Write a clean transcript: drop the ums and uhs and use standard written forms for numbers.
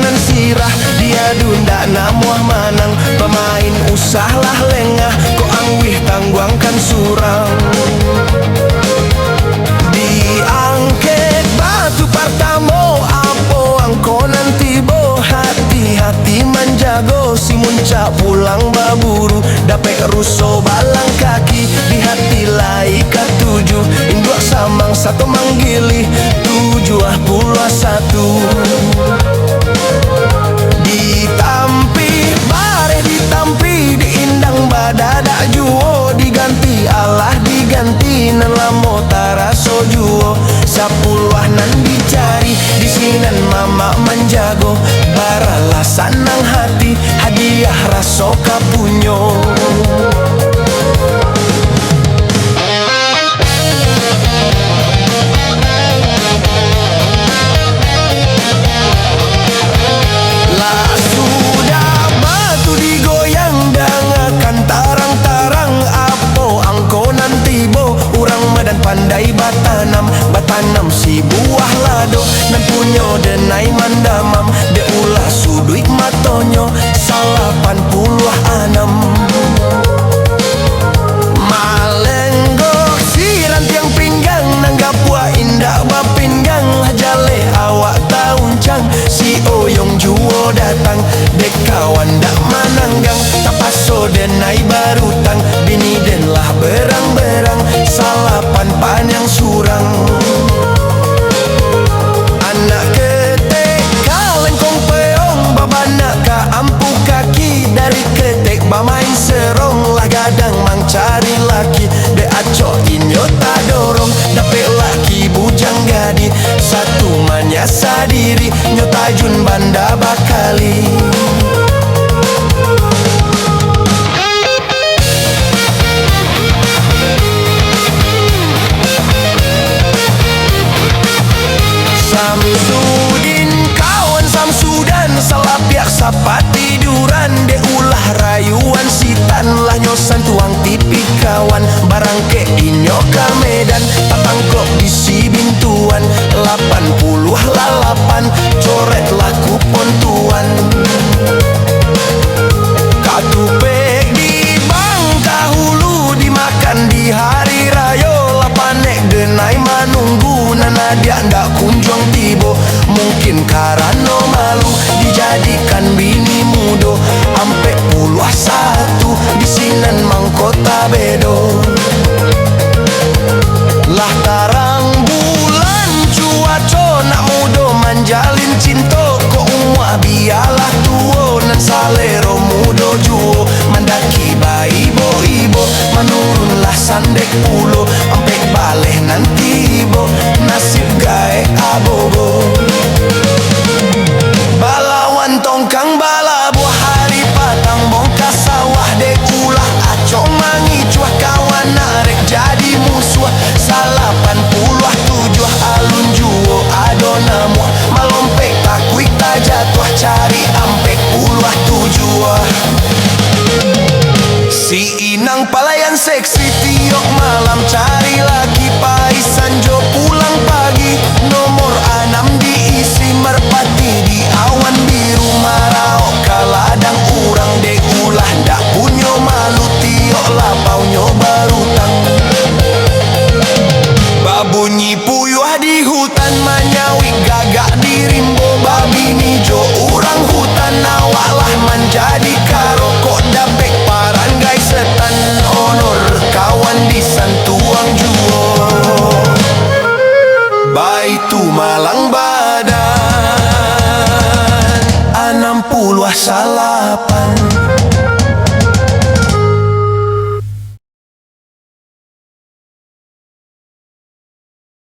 nan sirah dia dunda namuah manang pemain usahlah lengah ko angwih tangguangkan surang diangket batu partamo apo angko nanti bo hati-hati menjago si muncak pulang baburu dapet ruso balang kaki di hati lai ketujuh induk samang satu manggili 71 ditampi bareh ditampi diindang badadak juo diganti Allah diganti nan lamo taraso juo sapuluh nan dicari di sinan mama menjago baralah sanang hati hadiah raso kapunyo pandai batanam si buah lado nan punyo denai mandamam de ulah suduik matonyo 86 malenggok si rantiang pinggang nanggap buah indah bapinggang jale awak tauncang si oyong juo datang dek kawan dak mananggang tapaso denai barutang bini den lah berang-berang salapan panjang surang anak ketek kalengkong peong babana ka ampu kaki dari ketek bamain serong lah gadang mang cari laki de aco inyo tadorong dapet laki bujang gadi satu manyasa diri nyotajun banda bakali Samsudin kawan Samsudan salah pihak sapa tiduran de ulah rayuan sitan lah nyosan tuang tipi kawan barang ke inyo ka Medan tatangkok di si bintuan 88 coret laku pontuan katupek di Bangka Hulu dimakan di hari rayo lapanek genai manunggu nanadia ndak kunjung tibo mungkin karano malu dijadikan bini mudo ampe puluh 1 di sinan mangkota bedo lah tarang bulan cuaco nak mudo manjalin cinto ko umwa bialah tuo nan salero mudo juo mandaki baibo-ibo manurunlah sandek pulo ampe baleh nanti ibo nasib gae abogo balawan tongkang bala buah hari patang bongka sawah dek ulah aco mangi cuah kawan narek jadi musuh 87 alun juo adonamo malompek takuik tajatuh cari ampek puluh 7 si inang palayan seksi tiok malam cari lagi paisan jo pulang pagi nomor 6 diisi merpati di awan biru marau kaladang urang dek ulah ndak punyo malu tiok lapau nyo barutang babunyi puyuh di hutan manyawi gagak di rimbo babi nijo urang hutan awaklah menjadi karo kok dapek paranggai setan honor kawan di santuang juo baitu malang badan 68